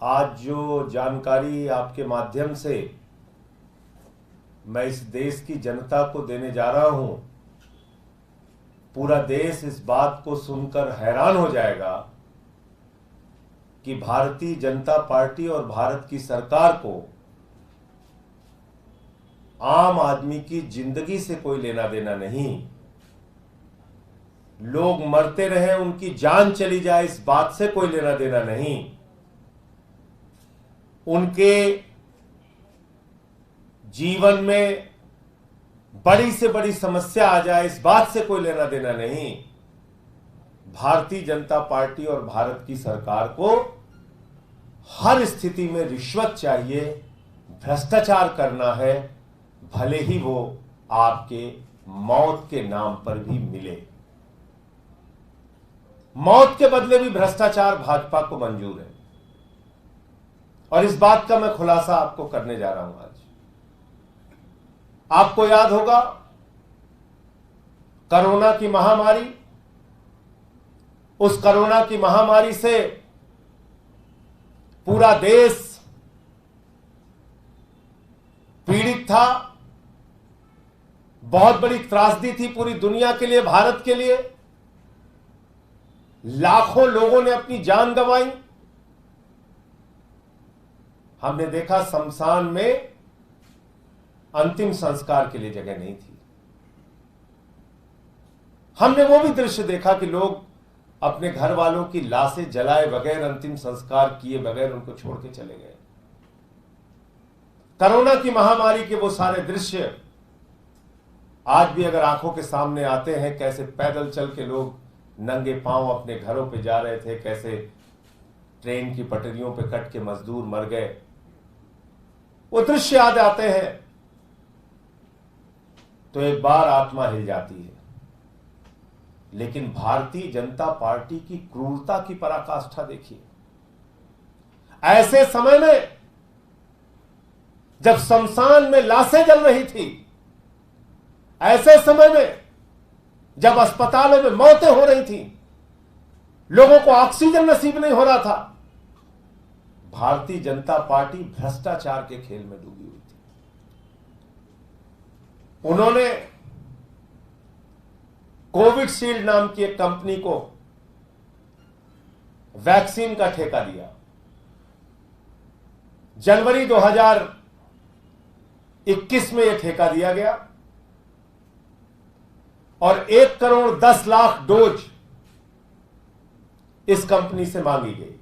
आज जो जानकारी आपके माध्यम से मैं इस देश की जनता को देने जा रहा हूं, पूरा देश इस बात को सुनकर हैरान हो जाएगा कि भारतीय जनता पार्टी और भारत की सरकार को आम आदमी की जिंदगी से कोई लेना देना नहीं। लोग मरते रहें, उनकी जान चली जाए, इस बात से कोई लेना देना नहीं। उनके जीवन में बड़ी से बड़ी समस्या आ जाए, इस बात से कोई लेना देना नहीं। भारतीय जनता पार्टी और भारत की सरकार को हर स्थिति में रिश्वत चाहिए, भ्रष्टाचार करना है, भले ही वो आपके मौत के नाम पर भी मिले। मौत के बदले भी भ्रष्टाचार भाजपा को मंजूर है, और इस बात का मैं खुलासा आपको करने जा रहा हूं आज। आपको याद होगा कोरोना की महामारी, उस कोरोना की महामारी से पूरा देश पीड़ित था। बहुत बड़ी त्रासदी थी पूरी दुनिया के लिए, भारत के लिए। लाखों लोगों ने अपनी जान गंवाई। हमने देखा शमशान में अंतिम संस्कार के लिए जगह नहीं थी। हमने वो भी दृश्य देखा कि लोग अपने घर वालों की लाशें जलाए बगैर, अंतिम संस्कार किए बगैर उनको छोड़ के चले गए। कोरोना की महामारी के वो सारे दृश्य आज भी अगर आंखों के सामने आते हैं, कैसे पैदल चल के लोग नंगे पांव अपने घरों पे जा रहे थे, कैसे ट्रेन की पटरियों पे कट के मजदूर मर गए, वो दृश्य याद आते हैं तो एक बार आत्मा हिल जाती है। लेकिन भारतीय जनता पार्टी की क्रूरता की पराकाष्ठा देखिए। ऐसे समय में जब शमशान में लाशें जल रही थी, ऐसे समय में जब अस्पतालों में मौतें हो रही थी, लोगों को ऑक्सीजन नसीब नहीं हो रहा था, भारतीय जनता पार्टी भ्रष्टाचार के खेल में डूबी हुई थी। उन्होंने कोविशील्ड नाम की एक कंपनी को वैक्सीन का ठेका दिया। जनवरी 2021 में यह ठेका दिया गया और 1 करोड़ 10 लाख डोज इस कंपनी से मांगी गई।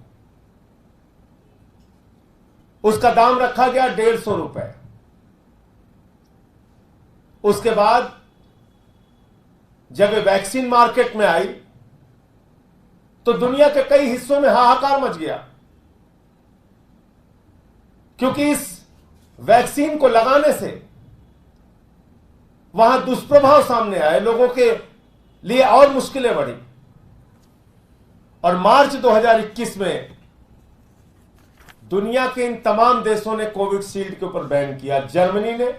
उसका दाम रखा गया 150 रुपए। उसके बाद जब ये वैक्सीन मार्केट में आई तो दुनिया के कई हिस्सों में हाहाकार मच गया, क्योंकि इस वैक्सीन को लगाने से वहां दुष्प्रभाव सामने आए, लोगों के लिए और मुश्किलें बढ़ी। और मार्च 2021 में दुनिया के इन तमाम देशों ने कोविशील्ड के ऊपर बैन किया। जर्मनी ने,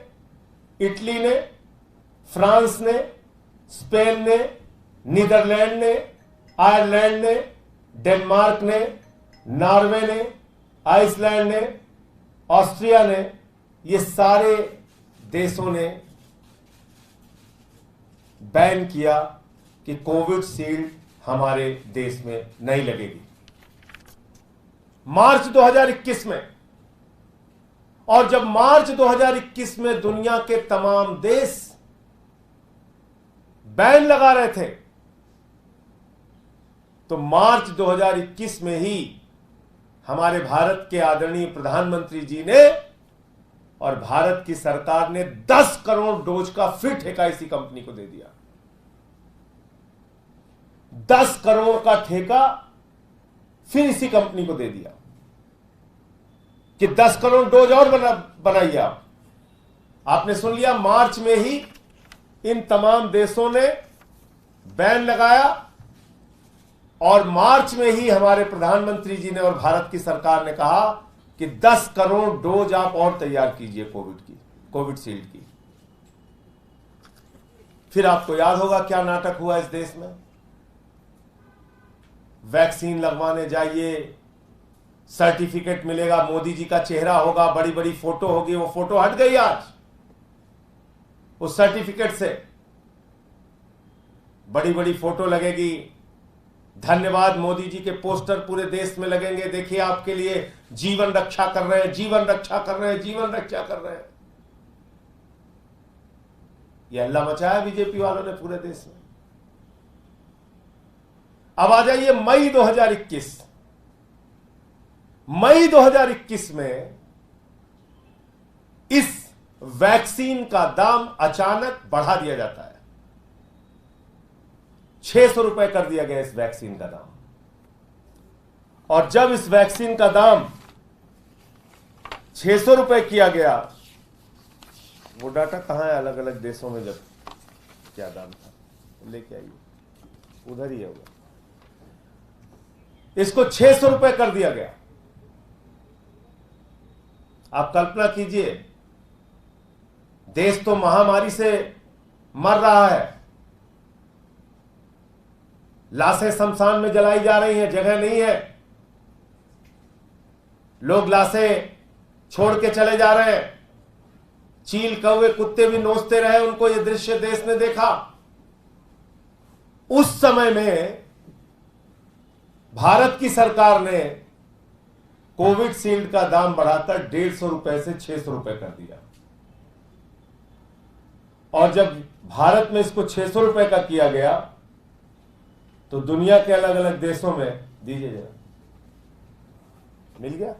इटली ने, फ्रांस ने, स्पेन ने, नीदरलैंड ने, आयरलैंड ने, डेनमार्क ने, नॉर्वे ने, आइसलैंड ने, ऑस्ट्रिया ने, ये सारे देशों ने बैन किया कि कोविशील्ड हमारे देश में नहीं लगेगी। मार्च 2021 में। और जब मार्च 2021 में दुनिया के तमाम देश बैन लगा रहे थे, तो मार्च 2021 में ही हमारे भारत के आदरणीय प्रधानमंत्री जी ने और भारत की सरकार ने 10 करोड़ डोज का फिर ठेका इसी कंपनी को दे दिया। 10 करोड़ का ठेका फिर इसी कंपनी को दे दिया कि 10 करोड़ डोज और बनाइए आप। आपने सुन लिया, मार्च में ही इन तमाम देशों ने बैन लगाया और मार्च में ही हमारे प्रधानमंत्री जी ने और भारत की सरकार ने कहा कि 10 करोड़ डोज आप और तैयार कीजिए कोविशील्ड की। फिर आपको याद होगा क्या नाटक हुआ इस देश में। वैक्सीन लगवाने जाइए, सर्टिफिकेट मिलेगा, मोदी जी का चेहरा होगा, बड़ी बड़ी फोटो होगी। वो फोटो हट गई आज उस सर्टिफिकेट से। बड़ी बड़ी फोटो लगेगी, धन्यवाद मोदी जी के पोस्टर पूरे देश में लगेंगे, देखिए आपके लिए जीवन रक्षा कर रहे हैं, जीवन रक्षा कर रहे हैं, जीवन रक्षा कर रहे हैं। ये हल्ला मचाया बीजेपी वालों ने पूरे देश में। अब आ जाइए मई 2021। मई 2021 में इस वैक्सीन का दाम अचानक बढ़ा दिया जाता है। 600 रुपए कर दिया गया इस वैक्सीन का दाम। और जब इस वैक्सीन का दाम 600 रुपए किया गया, वो डाटा कहां है अलग अलग देशों में जब क्या दाम था, लेके आइए, उधर ही है वो। इसको 600 रुपए कर दिया गया। आप कल्पना कीजिए, देश तो महामारी से मर रहा है, लाशें शमशान में जलाई जा रही हैं, जगह नहीं है, लोग लाशें छोड़ के चले जा रहे हैं, चील कौवे कुत्ते भी नोचते रहे, उनको यह दृश्य देश ने देखा। उस समय में भारत की सरकार ने कोविशील्ड का दाम बढ़ाकर 150 रुपए से 600 रुपए कर दिया। और जब भारत में इसको 600 रुपए का किया गया तो दुनिया के अलग अलग देशों में, दीजिए जरा, मिल गया,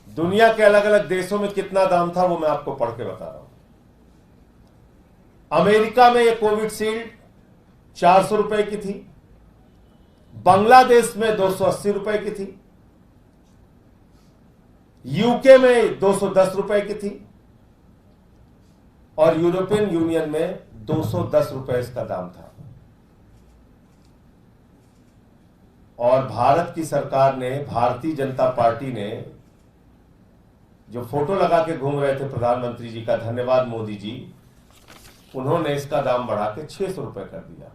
दुनिया के अलग अलग देशों में कितना दाम था वो मैं आपको पढ़ के बता रहा हूं। अमेरिका में ये कोविशील्ड 400 रुपए की थी, बांग्लादेश में 280 रुपए की थी, यूके में 210 रुपए की थी, और यूरोपियन यूनियन में 210 रुपए इसका दाम था। और भारत की सरकार ने, भारतीय जनता पार्टी ने, जो फोटो लगा के घूम रहे थे प्रधानमंत्री जी का, धन्यवाद मोदी जी, उन्होंने इसका दाम बढ़ा के 600 रुपए कर दिया।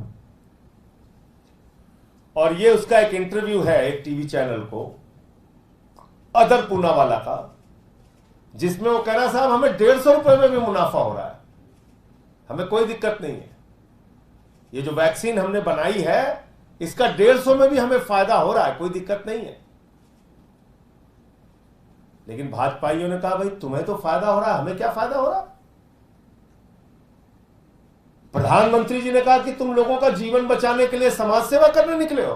और ये उसका एक इंटरव्यू है एक टीवी चैनल को, अदर पूनावाला का, जिसमें वो कह रहा साहब हमें 150 रुपए में भी मुनाफा हो रहा है, हमें कोई दिक्कत नहीं है, ये जो वैक्सीन हमने बनाई है इसका 150 में भी हमें फायदा हो रहा है, कोई दिक्कत नहीं है। लेकिन भाजपाइयों ने कहा भाई तुम्हें तो फायदा हो रहा है, हमें क्या फायदा हो रहा है। प्रधानमंत्री जी ने कहा कि तुम लोगों का जीवन बचाने के लिए समाज सेवा करने निकले हो,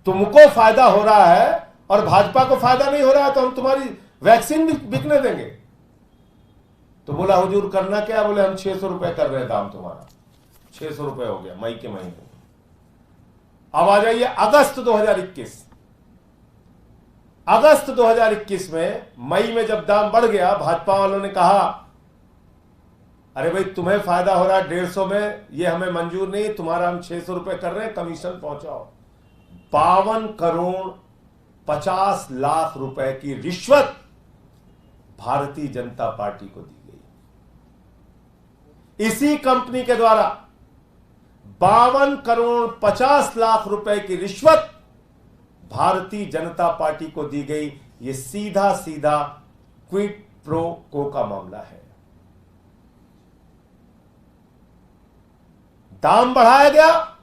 तुमको फायदा हो रहा है और भाजपा को फायदा नहीं हो रहा है, तो हम तुम्हारी वैक्सीन भी बिकने देंगे। तो बोला हुजूर करना क्या, बोले हम 600 रुपए कर रहे हैं दाम तुम्हारा, 600 रुपए हो गया मई के महीने। अब आ जाइए अगस्त 2021। अगस्त 2021 में मई में जब दाम बढ़ गया, भाजपा वालों ने कहा अरे भाई तुम्हें फायदा हो रहा है 150 में, ये हमें मंजूर नहीं, तुम्हारा हम 600 रुपए कर रहे हैं, कमीशन पहुंचाओ। 52 करोड़ 50 लाख रुपए की रिश्वत भारतीय जनता पार्टी को दी गई। इसी कंपनी के द्वारा 52 करोड़ 50 लाख रुपए की रिश्वत भारतीय जनता पार्टी को दी गई। यह सीधा सीधा क्विड प्रो को का मामला है। दाम बढ़ाया गया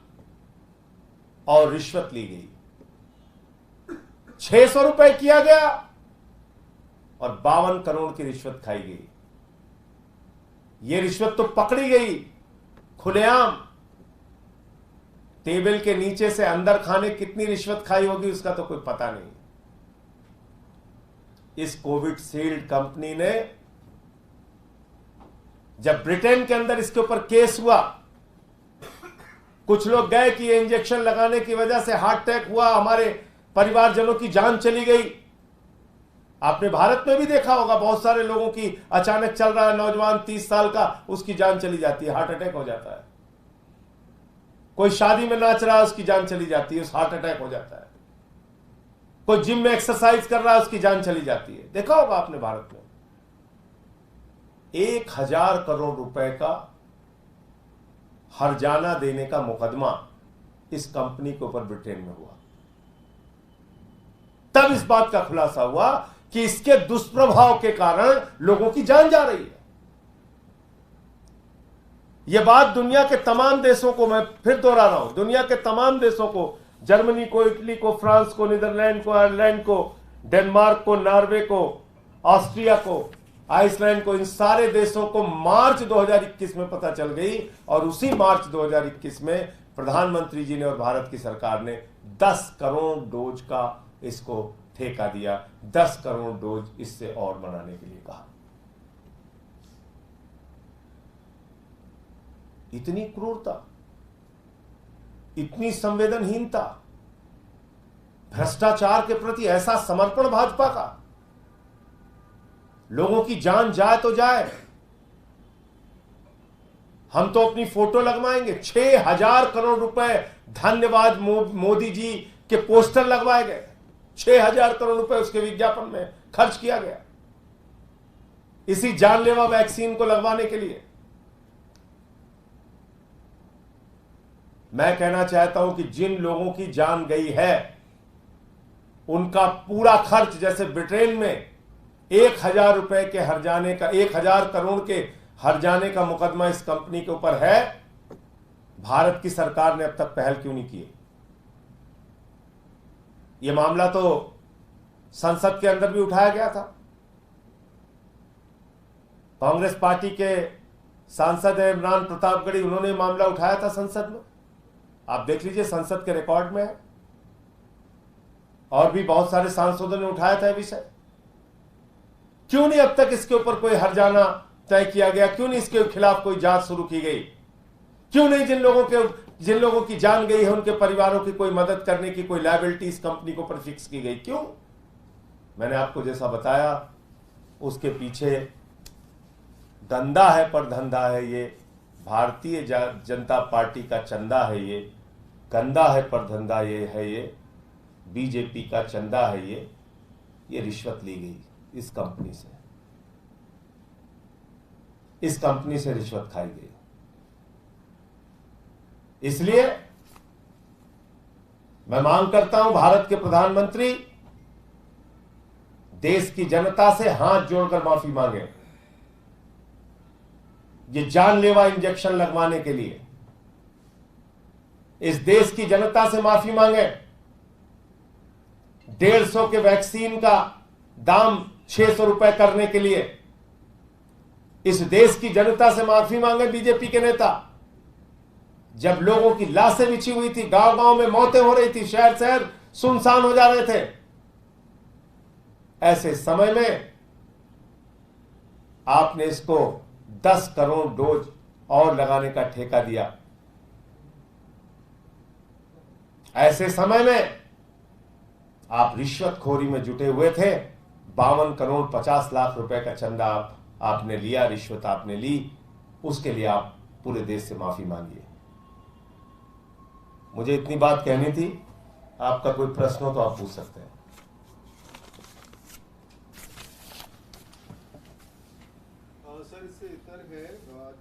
और रिश्वत ली गई, 600 रुपए किया गया और 52 करोड़ की रिश्वत खाई गई। यह रिश्वत तो पकड़ी गई खुलेआम, टेबल के नीचे से अंदर खाने कितनी रिश्वत खाई होगी उसका तो कोई पता नहीं। इस कोविशील्ड कंपनी ने, जब ब्रिटेन के अंदर इसके ऊपर केस हुआ, कुछ लोग गए कि ये इंजेक्शन लगाने की वजह से हार्ट अटैक हुआ, हमारे परिवारजनों की जान चली गई। आपने भारत में भी देखा होगा, बहुत सारे लोगों की अचानक चल रहा है नौजवान 30 साल का, उसकी जान चली जाती है, हार्ट अटैक हो जाता है। कोई शादी में नाच रहा है, उसकी जान चली जाती है, उस हार्ट अटैक हो जाता है। कोई जिम में एक्सरसाइज कर रहा है, उसकी जान चली जाती है। देखा होगा आपने भारत में 1000 करोड़ रुपए का हर्जाना देने का मुकदमा इस कंपनी के ऊपर ब्रिटेन में हुआ। तब इस बात का खुलासा हुआ कि इसके दुष्प्रभाव के कारण लोगों की जान जा रही है। यह बात दुनिया के तमाम देशों को, मैं फिर दोहरा रहा हूं, दुनिया के तमाम देशों को, जर्मनी को, इटली को, फ्रांस को, नीदरलैंड को, आयरलैंड को, डेनमार्क को, नॉर्वे को, ऑस्ट्रिया को, आइसलैंड को, इन सारे देशों को मार्च 2021 में पता चल गई। और उसी मार्च 2021 में प्रधानमंत्री जी ने और भारत की सरकार ने 10 करोड़ डोज का इसको ठेका दिया, 10 करोड़ डोज इससे और बनाने के लिए कहा। इतनी क्रूरता, इतनी संवेदनहीनता, भ्रष्टाचार के प्रति ऐसा समर्पण भाजपा का। लोगों की जान जाए तो जाए, हम तो अपनी फोटो लगवाएंगे। 6,000 करोड़ रुपए धन्यवाद मोदी जी के पोस्टर लगवाए गए, 6,000 करोड़ रुपए उसके विज्ञापन में खर्च किया गया, इसी जानलेवा वैक्सीन को लगवाने के लिए। मैं कहना चाहता हूं कि जिन लोगों की जान गई है उनका पूरा खर्च, जैसे ब्रिटेन में 1,000 रुपए के हर्जाने का, 1,000 करोड़ के हर्जाने का मुकदमा इस कंपनी के ऊपर है, भारत की सरकार ने अब तक पहल क्यों नहीं की? यह मामला तो संसद के अंदर भी उठाया गया था। कांग्रेस पार्टी के सांसद इमरान प्रतापगढ़ी, उन्होंने मामला उठाया था संसद में। आप देख लीजिए, संसद के रिकॉर्ड में है। और भी बहुत सारे सांसदों ने उठाया था विषय। क्यों नहीं अब तक इसके ऊपर कोई हर्जाना तय किया गया? क्यों नहीं इसके खिलाफ कोई जांच शुरू की गई? क्यों नहीं जिन लोगों की जान गई है उनके परिवारों की कोई मदद करने की कोई लायबिलिटी इस कंपनी को पर फिक्स की गई? क्यों? मैंने आपको जैसा बताया, उसके पीछे धंधा है, पर धंधा है ये भारतीय जनता पार्टी का चंदा है, ये गंदा है पर धंधा ये है, ये बीजेपी का चंदा है, ये रिश्वत ली गई इस कंपनी से, इस कंपनी से रिश्वत खाई गई। इसलिए मैं मांग करता हूं, भारत के प्रधानमंत्री देश की जनता से हाथ जोड़कर माफी मांगे, ये जानलेवा इंजेक्शन लगवाने के लिए। इस देश की जनता से माफी मांगे। 150 के वैक्सीन का दाम 600 रुपए करने के लिए इस देश की जनता से माफी मांगे बीजेपी के नेता। जब लोगों की लाशें बिछी हुई थी, गांव गांव में मौतें हो रही थी, शहर शहर सुनसान हो जा रहे थे, ऐसे समय में आपने इसको 10 करोड़ डोज और लगाने का ठेका दिया। ऐसे समय में आप रिश्वतखोरी में जुटे हुए थे। 52 करोड़ 50 लाख रुपए का चंदा आपने लिया, रिश्वत आपने ली, उसके लिए आप पूरे देश से माफी मांगिए। मुझे इतनी बात कहनी थी। आपका कोई प्रश्न हो तो आप पूछ सकते हैं। सर, इससे तर्क है,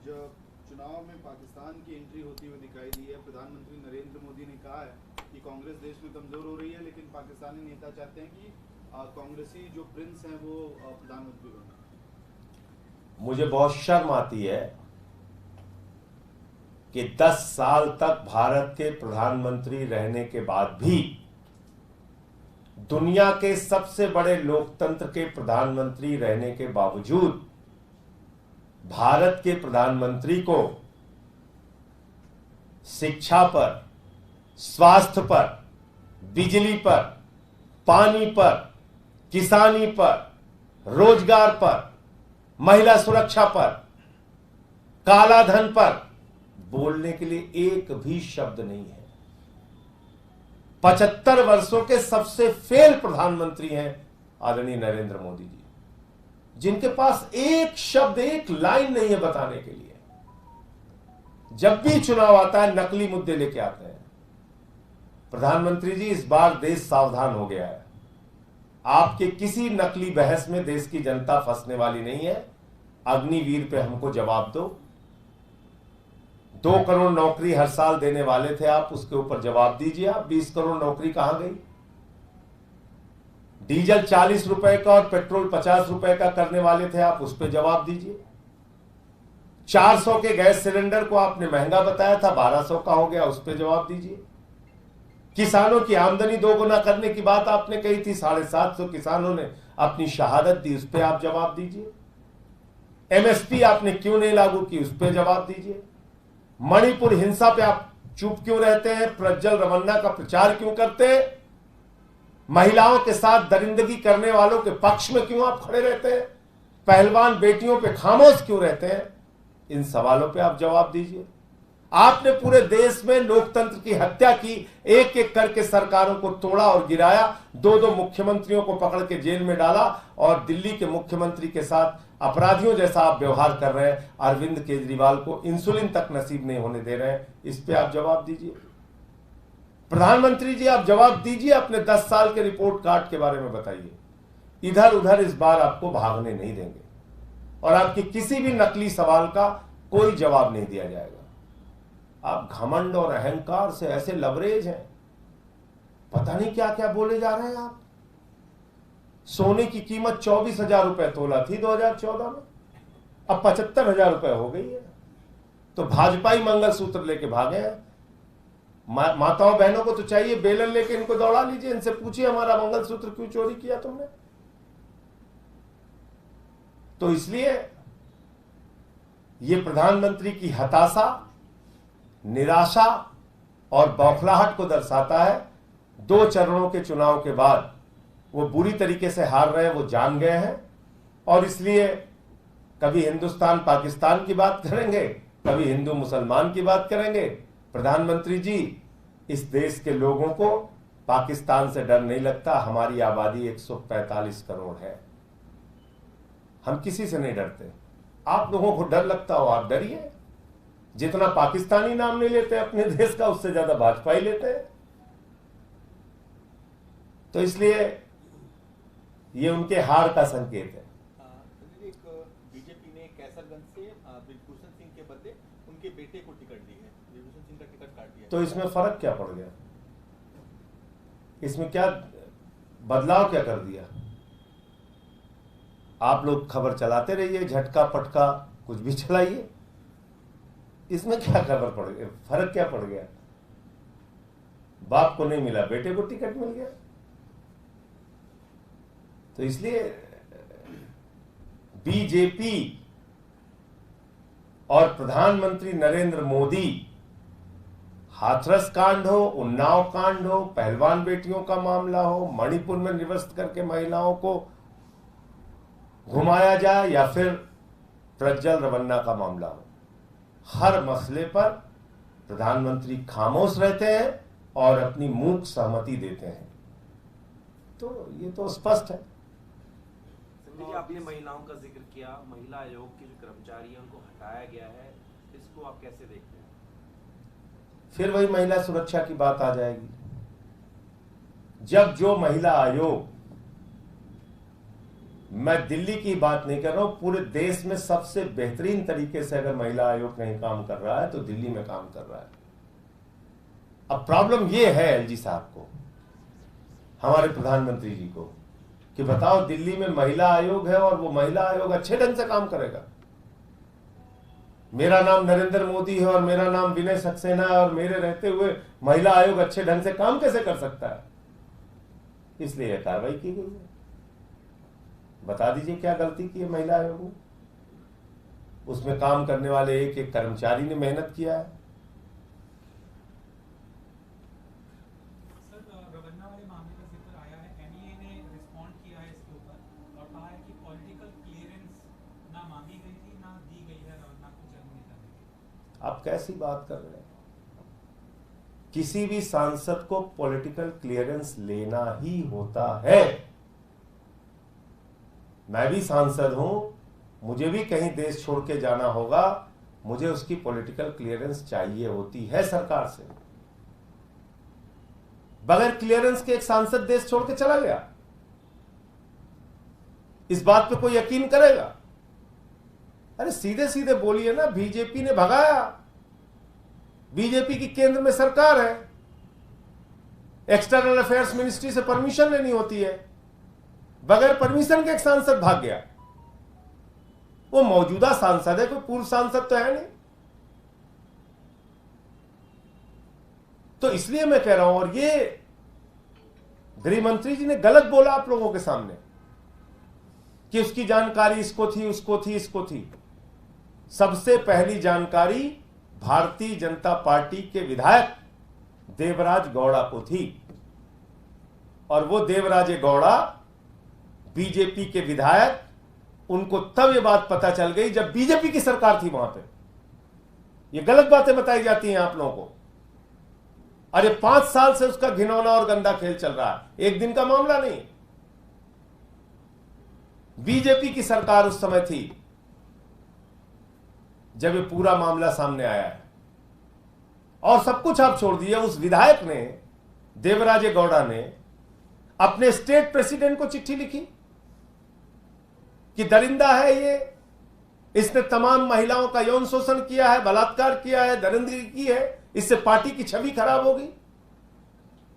जब चुनाव में पाकिस्तान की एंट्री होती हुई दिखाई दी है, प्रधानमंत्री नरेंद्र मोदी ने कहा है कि कांग्रेस देश में कमजोर हो रही है, लेकिन पाकिस्तानी नेता चाहते हैं कि कांग्रेसी जो प्रिंस हैं वो प्रधानमंत्री बने। मुझे बहुत शर्म आती है कि 10 साल तक भारत के प्रधानमंत्री रहने के बाद भी, दुनिया के सबसे बड़े लोकतंत्र के प्रधानमंत्री रहने के बावजूद, भारत के प्रधानमंत्री को शिक्षा पर, स्वास्थ्य पर, बिजली पर, पानी पर, किसानी पर, रोजगार पर, महिला सुरक्षा पर, काला धन पर बोलने के लिए एक भी शब्द नहीं है। 75 वर्षों के सबसे फेल प्रधानमंत्री हैं आदरणीय नरेंद्र मोदी जी, जिनके पास एक शब्द, एक लाइन नहीं है बताने के लिए। जब भी चुनाव आता है नकली मुद्दे लेके आते हैं। प्रधानमंत्री जी, इस बार देश सावधान हो गया है। आपके किसी नकली बहस में देश की जनता फंसने वाली नहीं है। अग्निवीर पे हमको जवाब दो। 2 करोड़ नौकरी हर साल देने वाले थे आप, उसके ऊपर जवाब दीजिए आप। 20 करोड़ नौकरी कहां गई? डीजल 40 रुपए का और पेट्रोल 50 रुपए का करने वाले थे आप, उस पर जवाब दीजिए। 400 के गैस सिलेंडर को आपने महंगा बताया था, 1200 का हो गया, उस पर जवाब दीजिए। किसानों की आमदनी दोगुना करने की बात आपने कही थी, 750 किसानों ने अपनी शहादत दी, उस पर आप जवाब दीजिए। एमएसपी आपने क्यों नहीं लागू की, उस पर जवाब दीजिए। मणिपुर हिंसा पे आप चुप क्यों रहते हैं? प्रज्वल रमन्ना का प्रचार क्यों करते हैं? महिलाओं के साथ दरिंदगी करने वालों के पक्ष में क्यों आप खड़े रहते हैं? पहलवान बेटियों पे खामोश क्यों रहते हैं? इन सवालों पे आप जवाब दीजिए। आपने पूरे देश में लोकतंत्र की हत्या की, एक एक करके सरकारों को तोड़ा और गिराया, 2-2 मुख्यमंत्रियों को पकड़ के जेल में डाला और दिल्ली के मुख्यमंत्री के साथ अपराधियों जैसा आप व्यवहार कर रहे हैं। अरविंद केजरीवाल को इंसुलिन तक नसीब नहीं होने दे रहे हैं, इस पे आप जवाब दीजिए। प्रधानमंत्री जी आप जवाब दीजिए, अपने 10 साल के रिपोर्ट कार्ड के बारे में बताइए। इधर उधर इस बार आपको भागने नहीं देंगे और आपके किसी भी नकली सवाल का कोई जवाब नहीं दिया जाएगा। आप घमंड और अहंकार से ऐसे लबरेज हैं, पता नहीं क्या क्या बोले जा रहे हैं आप। सोने की कीमत 24,000 रुपए तोला थी 2014 में, अब 75,000 रुपए हो गई है। तो भाजपाई मंगलसूत्र लेके भागे हैं। माताओं बहनों को तो चाहिए बेलन लेके इनको दौड़ा लीजिए, इनसे पूछिए हमारा मंगलसूत्र क्यों चोरी किया तुमने। तो इसलिए ये प्रधानमंत्री की हताशा, निराशा और बौखलाहट को दर्शाता है। 2 चरणों के चुनाव के बाद वो बुरी तरीके से हार रहे हैं, वो जान गए हैं और इसलिए कभी हिंदुस्तान पाकिस्तान की बात करेंगे, कभी हिंदू मुसलमान की बात करेंगे। प्रधानमंत्री जी, इस देश के लोगों को पाकिस्तान से डर नहीं लगता। हमारी आबादी 145 करोड़ है, हम किसी से नहीं डरते। आप लोगों को डर लगता हो, आप डरिए। जितना पाकिस्तानी नाम नहीं लेते अपने देश का, उससे ज्यादा भाजपा ही लेते हैं। तो इसलिए ये उनके हार का संकेत है। बीजेपी ने कैसरगंज से ब्रिजभूषण सिंह के बदले उनके बेटे को टिकट दी है, ब्रिजभूषण सिंह का टिकट काट दिया। तो इसमें फर्क क्या पड़ गया? इसमें क्या बदलाव क्या कर दिया? आप लोग खबर चलाते रहिए, झटका पटका कुछ भी चलाइए, इसमें क्या खबर पड़ गया? फर्क क्या पड़ गया? बाप को नहीं मिला, बेटे को टिकट मिल गया। तो इसलिए बीजेपी और प्रधानमंत्री नरेंद्र मोदी, हाथरस कांड हो, उन्नाव कांड हो, पहलवान बेटियों का मामला हो, मणिपुर में निरस्त करके महिलाओं को घुमाया जाए, या फिर प्रज्वल रमन्ना का मामला हो, हर मसले पर प्रधानमंत्री खामोश रहते हैं और अपनी मूक सहमति देते हैं। तो ये तो स्पष्ट है। संजय जी, आपने महिलाओं का जिक्र किया, महिला आयोग के जो कर्मचारी हैं उनको हटाया गया है, इसको आप कैसे देखते हैं? फिर वही महिला सुरक्षा की बात आ जाएगी। जब जो महिला आयोग, मैं दिल्ली की बात नहीं कर रहा हूं, पूरे देश में सबसे बेहतरीन तरीके से अगर महिला आयोग कहीं काम कर रहा है तो दिल्ली में काम कर रहा है। अब प्रॉब्लम यह है एलजी साहब को, हमारे प्रधानमंत्री जी को, कि बताओ दिल्ली में महिला आयोग है और वो महिला आयोग अच्छे ढंग से काम करेगा? मेरा नाम नरेंद्र मोदी है और मेरा नाम विनय सक्सेना है और मेरे रहते हुए महिला आयोग अच्छे ढंग से काम कैसे कर सकता है? इसलिए यह कार्रवाई की गई है। बता दीजिए क्या गलती की है महिला आयोग ने? उसमें काम करने वाले एक एक कर्मचारी ने मेहनत किया है। सर, रवन्ना वाले मामले का जिक्र आया है, एनआईए ने रिस्पॉन्ड किया है इसके ऊपर और कहा है कि पॉलिटिकल क्लियरेंस ना मांगी गई थी ना दी गई है रवन्ना को जन्म देने की। आप कैसी बात कर रहे हैं? किसी भी सांसद को पॉलिटिकल क्लियरेंस लेना ही होता है। मैं भी सांसद हूं, मुझे भी कहीं देश छोड़ के जाना होगा, मुझे उसकी पॉलिटिकल क्लियरेंस चाहिए होती है सरकार से। बगैर क्लियरेंस के एक सांसद देश छोड़ के चला गया, इस बात पे कोई यकीन करेगा? अरे सीधे सीधे बोलिए ना, बीजेपी ने भगाया, बीजेपी की केंद्र में सरकार है, एक्सटर्नल अफेयर्स मिनिस्ट्री से परमिशन लेनी होती है, बगैर परमिशन के एक सांसद भाग गया। वो मौजूदा सांसद है, कोई पूर्व सांसद तो है नहीं। तो इसलिए मैं कह रहा हूं, और ये गृह मंत्री जी ने गलत बोला आप लोगों के सामने कि उसकी जानकारी इसको थी, उसको थी, इसको थी। सबसे पहली जानकारी भारतीय जनता पार्टी के विधायक देवराज गौड़ा को थी, और वो देवराज गौड़ा बीजेपी के विधायक, उनको तब ये बात पता चल गई जब बीजेपी की सरकार थी वहां पे। ये गलत बातें बताई जाती हैं आप लोगों को। अरे 5 साल से उसका घिनौना और गंदा खेल चल रहा है, एक दिन का मामला नहीं। बीजेपी की सरकार उस समय थी जब ये पूरा मामला सामने आया है, और सब कुछ आप छोड़ दिए। उस विधायक ने, देवराज गौड़ा ने, अपने स्टेट प्रेसिडेंट को चिट्ठी लिखी कि दरिंदा है ये, इसने तमाम महिलाओं का यौन शोषण किया है, बलात्कार किया है, दरिंदगी की है, इससे पार्टी की छवि खराब होगी।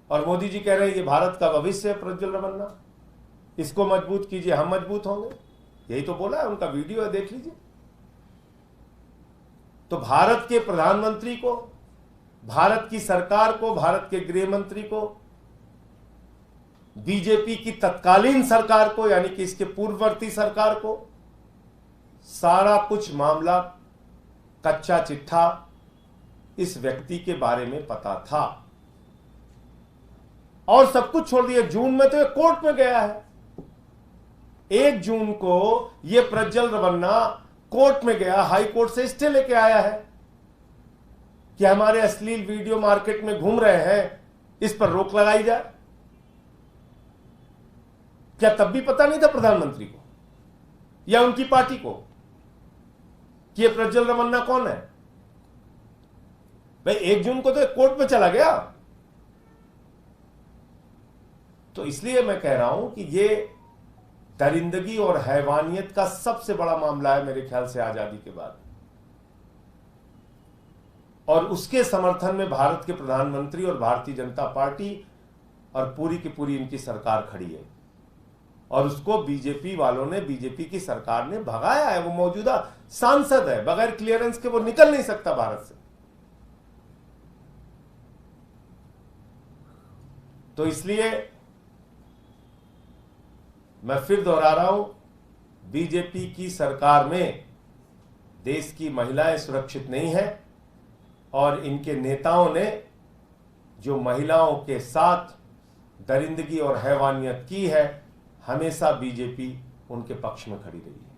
और मोदी जी कह रहे हैं ये भारत का भविष्य है प्रज्वल रमन्ना, इसको मजबूत कीजिए, हम मजबूत होंगे। यही तो बोला है, उनका वीडियो है, देख लीजिए। तो भारत के प्रधानमंत्री को, भारत की सरकार को, भारत के गृह मंत्री को, बीजेपी की तत्कालीन सरकार को, यानी कि इसके पूर्ववर्ती सरकार को, सारा कुछ मामला, कच्चा चिट्ठा इस व्यक्ति के बारे में पता था, और सब कुछ छोड़ दिया। जून में तो ये कोर्ट में गया है। 1 जून को ये प्रज्वल रमन्ना कोर्ट में गया, हाई कोर्ट से स्टे लेके आया है कि हमारे अश्लील वीडियो मार्केट में घूम रहे हैं, इस पर रोक लगाई जाए। क्या तब भी पता नहीं था प्रधानमंत्री को या उनकी पार्टी को कि ये प्रज्वल रमन्ना कौन है? भाई 1 जून को तो कोर्ट में चला गया। तो इसलिए मैं कह रहा हूं कि ये दरिंदगी और हैवानियत का सबसे बड़ा मामला है मेरे ख्याल से आजादी के बाद, और उसके समर्थन में भारत के प्रधानमंत्री और भारतीय जनता पार्टी और पूरी की पूरी इनकी सरकार खड़ी है, और उसको बीजेपी वालों ने, बीजेपी की सरकार ने भगाया है। वो मौजूदा सांसद है, बगैर क्लियरेंस के वो निकल नहीं सकता भारत से। तो इसलिए मैं फिर दोहरा रहा हूं, बीजेपी की सरकार में देश की महिलाएं सुरक्षित नहीं है, और इनके नेताओं ने जो महिलाओं के साथ दरिंदगी और हैवानियत की है, हमेशा बीजेपी उनके पक्ष में खड़ी रही है।